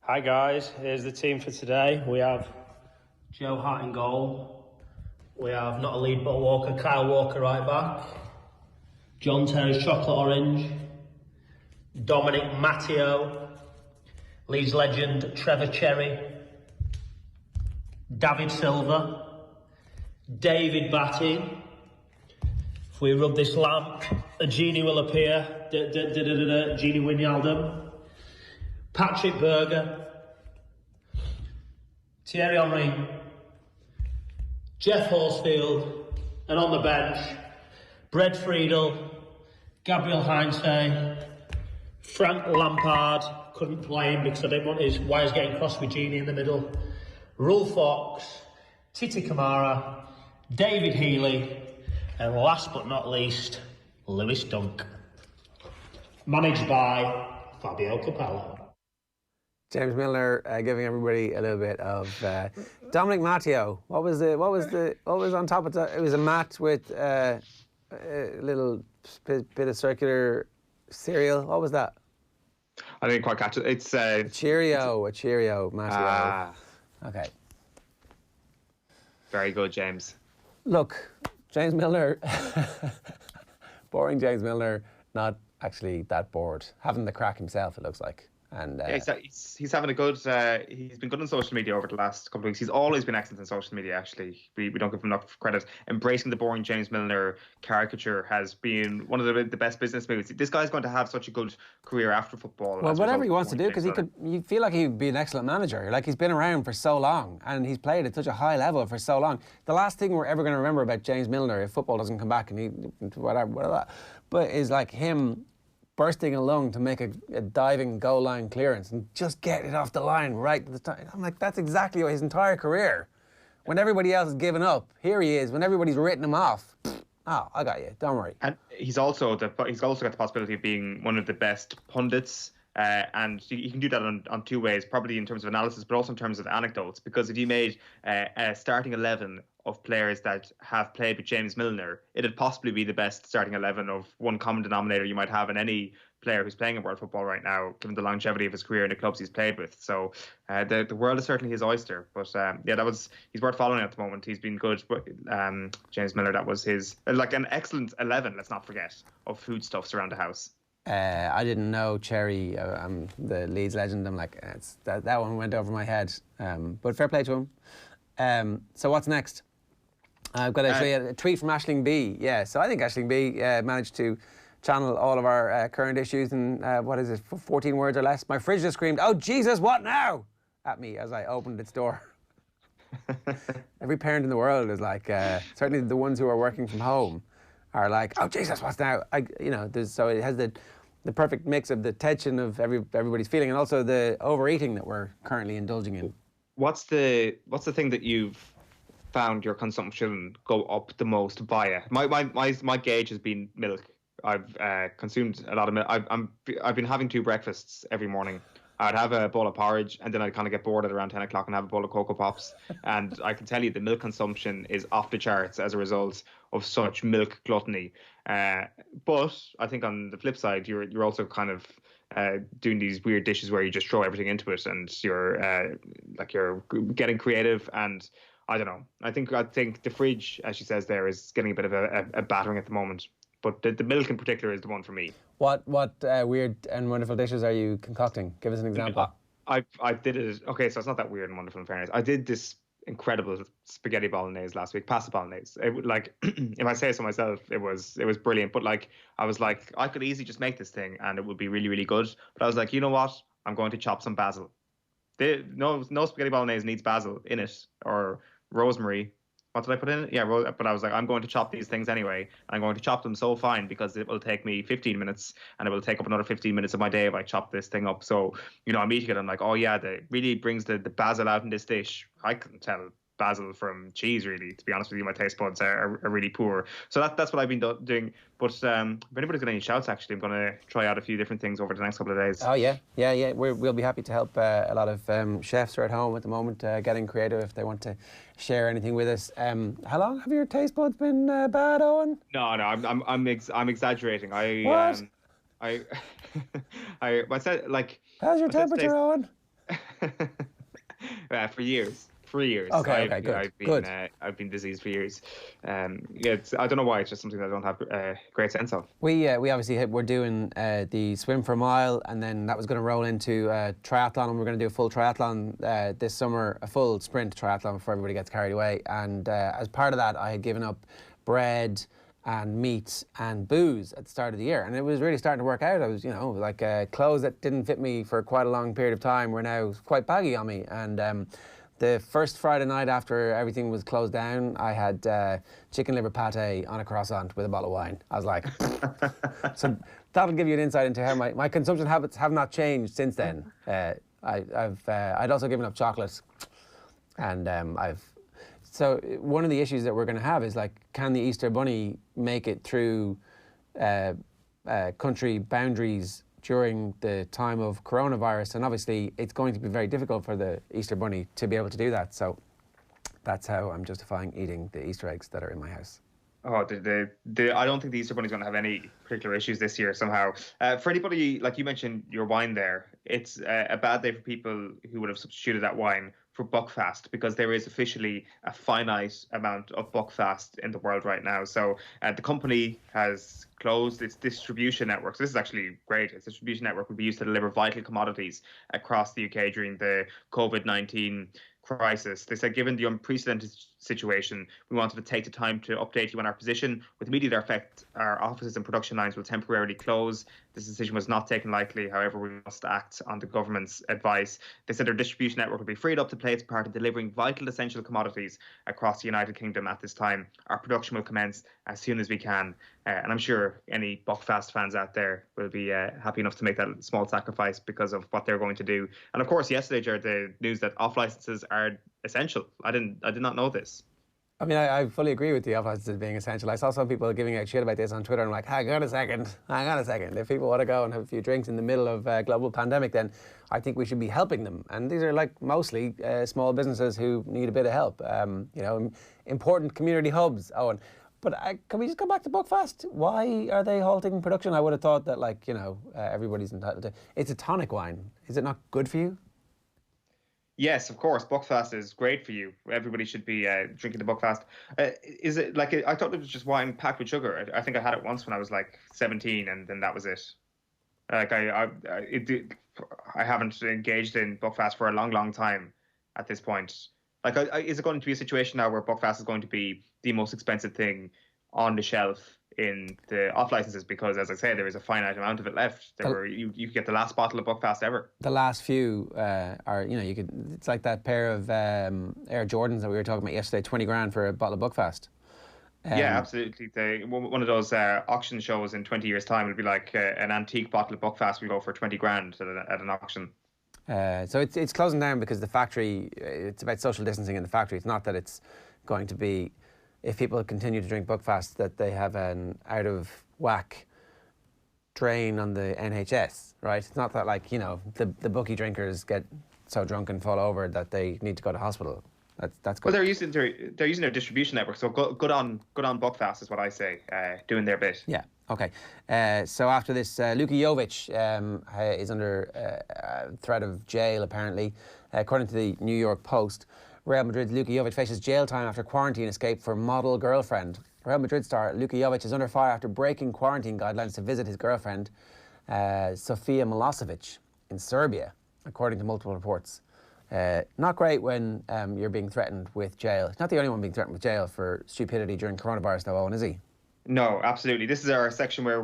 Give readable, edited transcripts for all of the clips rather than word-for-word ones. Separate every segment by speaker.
Speaker 1: Hi guys, here's the team for today. We have Joe Hart in goal. We have not a lead but a Walker, Kyle Walker right back. John Terry's chocolate orange. Dominic Matteo. Leeds legend Trevor Cherry. David Silva. David Batty. If we rub this lamp, a genie will appear. Genie Wijnaldum. Patrick Berger, Thierry Henry, Jeff Horsfield, and on the bench, Brett Friedel, Gabriel Heinze, Frank Lampard, couldn't play him because I didn't want his wires getting crossed with Genie in the middle, Rule Fox, Titi Kamara, David Healy, and last but not least, Lewis Dunk. Managed by Fabio Capello.
Speaker 2: James Milner giving everybody a little bit of Dominic Matteo. What was on top of that? It was a mat with a little bit of circular cereal. What was that?
Speaker 3: I didn't quite catch it. It's
Speaker 2: a Cheerio, Matteo. Okay.
Speaker 3: Very good, James.
Speaker 2: Look, James Milner, boring James Milner, not actually that bored. Having the crack himself, it looks like. And
Speaker 3: he's having a good. He's been good on social media over the last couple of weeks. He's always been excellent on social media. Actually, we don't give him enough credit. Embracing the boring James Milner caricature has been one of the best business moves. This guy's going to have such a good career after football.
Speaker 2: Well, whatever he wants to do, because you feel like he'd be an excellent manager. Like, he's been around for so long and he's played at such a high level for so long. The last thing we're ever going to remember about James Milner, if football doesn't come back and he whatever, but is like him bursting a lung to make a diving goal line clearance and just get it off the line right at the time. I'm like, that's exactly his entire career. When everybody else has given up, here he is. When everybody's written him off, oh, I got you. Don't worry.
Speaker 3: And he's also got the possibility of being one of the best pundits. And you can do that on two ways, probably in terms of analysis, but also in terms of anecdotes. Because if you made a starting 11 of players that have played with James Milner, it'd possibly be the best starting 11 of one common denominator you might have in any player who's playing in world football right now, given the longevity of his career in the clubs he's played with. So the world is certainly his oyster. But he's worth following at the moment. He's been good. But James Milner, that was his an excellent 11. Let's not forget, of foodstuffs around the house.
Speaker 2: I didn't know Cherry, the Leeds legend. I'm like, that one went over my head. But fair play to him. So what's next? I've got actually a tweet from Aisling B. Yeah, so I think Aisling B managed to channel all of our current issues in, 14 words or less. My fridge just screamed, "Oh, Jesus, what now?" at me as I opened its door. Every parent in the world is like, certainly the ones who are working from home are like, "Oh, Jesus, what's now?" So it has the perfect mix of the tension of everybody's feeling and also the overeating that we're currently indulging in.
Speaker 3: What's the thing that you've found your consumption go up the most via? My gauge has been milk. I've consumed a lot of milk. I've been having 2 breakfasts every morning. I'd have a bowl of porridge and then I'd kind of get bored at around 10 o'clock and have a bowl of Cocoa Pops. And I can tell you the milk consumption is off the charts as a result of such milk gluttony. But I think on the flip side, you're also kind of doing these weird dishes where you just throw everything into it and you're getting creative. And I don't know. I think the fridge, as she says there, is getting a bit of a battering at the moment. But the milk in particular is the one for me.
Speaker 2: What weird and wonderful dishes are you concocting? Give us an example.
Speaker 3: I did it. Okay, so it's not that weird and wonderful in fairness. I did this incredible spaghetti bolognese last week, pasta bolognese. It would, like, if I say so myself, it was brilliant. But like, I was like, I could easily just make this thing and it would be really, really good. But I was like, you know what? I'm going to chop some basil. No spaghetti bolognese needs basil in it or rosemary. What did I put in it? Yeah, but I was like, I'm going to chop these things anyway. I'm going to chop them so fine because it will take me 15 minutes and it will take up another 15 minutes of my day if I chop this thing up. So, I'm eating it. I'm like, oh yeah, that really brings the basil out in this dish. I couldn't tell basil from cheese, really. To be honest with you, my taste buds are really poor. So that's what I've been doing. But if anybody's got any shouts, actually, I'm going to try out a few different things over the next couple of days.
Speaker 2: Oh, yeah. We'll be happy to help a lot of chefs who are at home at the moment getting creative if they want to share anything with us. How long have your taste buds been bad, Owen?
Speaker 3: No, I'm exaggerating.
Speaker 2: What?
Speaker 3: I said, like...
Speaker 2: How's your temperature, Owen?
Speaker 3: For years. 3 years.
Speaker 2: Okay, good. Good.
Speaker 3: I've been diseased for years. Yeah, I don't know why. It's just something that I don't have a great sense of.
Speaker 2: We obviously we're doing the swim for a mile, and then that was going to roll into triathlon, and we're going to do a full triathlon this summer, a full sprint triathlon before everybody gets carried away. And as part of that, I had given up bread and meat and booze at the start of the year, and it was really starting to work out. I was, like clothes that didn't fit me for quite a long period of time were now quite baggy on me, and the first Friday night after everything was closed down, I had chicken liver pate on a croissant with a bottle of wine. I was like, so that'll give you an insight into how my consumption habits have not changed since then. I'd also given up chocolate, and so one of the issues that we're going to have is like, can the Easter Bunny make it through country boundaries during the time of coronavirus? And obviously it's going to be very difficult for the Easter Bunny to be able to do that. So that's how I'm justifying eating the Easter eggs that are in my house.
Speaker 3: Oh, I don't think the Easter Bunny's going to have any particular issues this year somehow. For anybody, like you mentioned your wine there, it's a bad day for people who would have substituted that wine for Buckfast, because there is officially a finite amount of Buckfast in the world right now. So the company has closed its distribution network. So this is actually great. Its distribution network will be used to deliver vital commodities across the UK during the COVID-19 crisis. They said, given the unprecedented situation, we wanted to take the time to update you on our position. With immediate effect, our offices and production lines will temporarily close. This decision was not taken lightly. However, we must act on the government's advice. They said their distribution network will be freed up to play its part in delivering vital essential commodities across the United Kingdom at this time. Our production will commence as soon as we can. And I'm sure any Buckfast fans out there will be happy enough to make that small sacrifice because of what they're going to do. And of course, yesterday, Jared, the news that off licenses are essential. I did not know this.
Speaker 2: I mean, I fully agree with the off licenses being essential. I saw some people giving out shit about this on Twitter. And I'm like, hang on a second. If people want to go and have a few drinks in the middle of a global pandemic, then I think we should be helping them. And these are like mostly small businesses who need a bit of help. Important community hubs, Owen. But can we just go back to Buckfast? Why are they halting production? I would have thought that, everybody's entitled to. It's a tonic wine. Is it not good for you?
Speaker 3: Yes, of course. Buckfast is great for you. Everybody should be drinking the Buckfast. Is it like I thought it was just wine packed with sugar? I think I had it once when I was like 17, and then that was it. Like I haven't engaged in Buckfast for a long, long time at this point. Like, is it going to be a situation now where Buckfast is going to be the most expensive thing on the shelf in the off licenses? Because, as I say, there is a finite amount of it left. You could get the last bottle of Buckfast ever.
Speaker 2: The last few are, it's like that pair of Air Jordans that we were talking about yesterday, 20 grand for a bottle of Buckfast.
Speaker 3: Yeah, absolutely. One of those auction shows in 20 years' time would be like an antique bottle of Buckfast will go for 20 grand at an auction.
Speaker 2: So it's closing down because the factory, it's about social distancing in the factory. It's not that it's going to be, if people continue to drink Buckfast, that they have an out of whack drain on the NHS, right? It's not that the bookie drinkers get so drunk and fall over that they need to go to hospital. That's good.
Speaker 3: Well, they're using their distribution network, so good on Buckfast is what I say, doing their bit.
Speaker 2: Yeah. Okay. So after this, Luka Jovic is under threat of jail, apparently. According to the New York Post, Real Madrid's Luka Jovic faces jail time after quarantine escape for model girlfriend. Real Madrid star Luka Jovic is under fire after breaking quarantine guidelines to visit his girlfriend, Sofia Milosevic, in Serbia, according to multiple reports. Not great when you're being threatened with jail. He's not the only one being threatened with jail for stupidity during coronavirus, though, Owen, is he?
Speaker 3: No, absolutely. This is our section where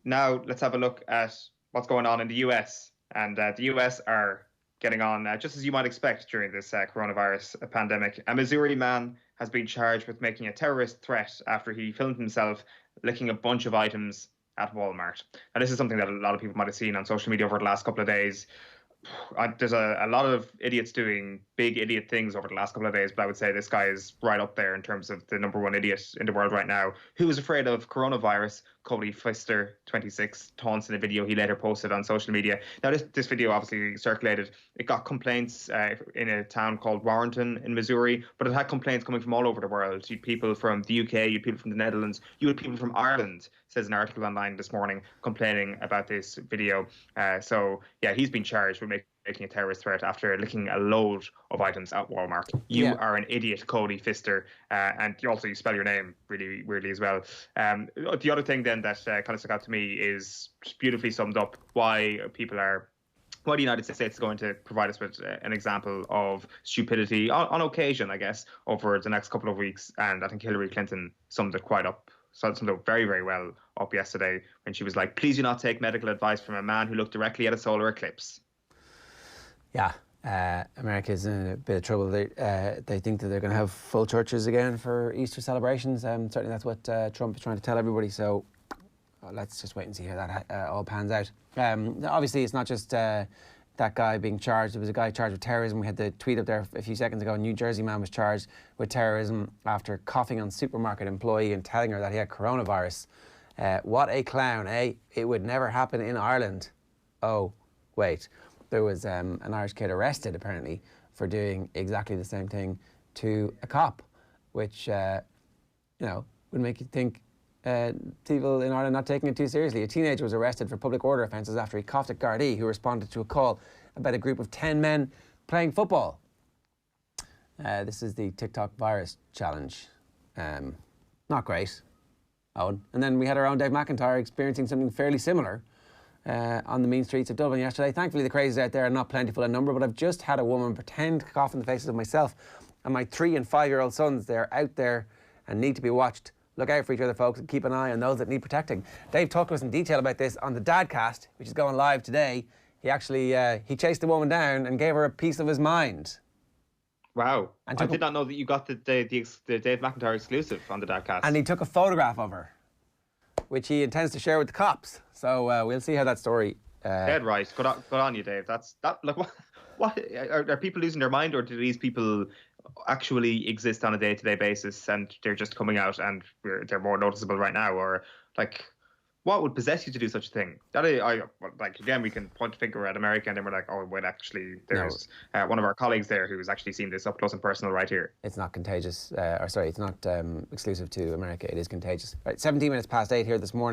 Speaker 3: let's have a look at what's going on in the US. And the US are getting on just as you might expect during this coronavirus pandemic. A Missouri man has been charged with making a terrorist threat after he filmed himself licking a bunch of items at Walmart. And this is something that a lot of people might have seen on social media over the last couple of days. There's a lot of idiots doing big idiot things over the last couple of days, but I would say this guy is right up there in terms of the number one idiot in the world right now, who is afraid of coronavirus. Cody Pfister, 26, taunts in a video he later posted on social media. Now, this video obviously circulated. It got complaints in a town called Warrenton in Missouri, but it had complaints coming from all over the world. You had people from the UK, you had people from the Netherlands, you had people from Ireland, says an article online this morning, complaining about this video. So, yeah, he's been charged with making making a terrorist threat after licking a load of items at Walmart. You are an idiot, Cody Pfister, and you spell your name really weirdly as well. The other thing then that kind of stuck out to me is beautifully summed up why the United States is going to provide us with an example of stupidity on occasion, I guess, over the next couple of weeks. And I think Hillary Clinton summed it very, very well up yesterday when she was like, please do not take medical advice from a man who looked directly at a solar eclipse.
Speaker 2: Yeah, America's in a bit of trouble. They think that they're going to have full churches again for Easter celebrations. Certainly that's what Trump is trying to tell everybody. So let's just wait and see how that all pans out. Obviously, it's not just that guy being charged. There was a guy charged with terrorism. We had the tweet up there a few seconds ago. A New Jersey man was charged with terrorism after coughing on supermarket employee and telling her that he had coronavirus. What a clown, eh? It would never happen in Ireland. Oh, wait. There was an Irish kid arrested, apparently, for doing exactly the same thing to a cop, which, would make you think people in Ireland not taking it too seriously. A teenager was arrested for public order offences after he coughed at Gardaí, who responded to a call about a group of 10 men playing football. This is the TikTok virus challenge. Not great, Owen. And then we had our own Dave McIntyre experiencing something fairly similar on the mean streets of Dublin yesterday. Thankfully, the crazies out there are not plentiful in number, but I've just had a woman pretend to cough in the faces of myself and my 3- and 5-year-old sons. They're out there and need to be watched. Look out for each other, folks, and keep an eye on those that need protecting. Dave talked to us in detail about this on the Dadcast, which is going live today. He actually he chased the woman down and gave her a piece of his mind.
Speaker 3: Wow. I did not know that you got the Dave McIntyre exclusive on the Dadcast.
Speaker 2: And he took a photograph of her, which he intends to share with the cops. So we'll see how that story...
Speaker 3: Dead right. Good on you, Dave. Look, what are people losing their mind, or do these people actually exist on a day-to-day basis and they're just coming out and they're more noticeable right now? Or like, what would possess you to do such a thing? Again, we can point a finger at America and then we're like, oh, wait, actually, there's one of our colleagues there who's actually seen this up close and personal right here.
Speaker 2: It's not contagious. It's not exclusive to America. It is contagious. Right, 17 minutes past 8 here this morning.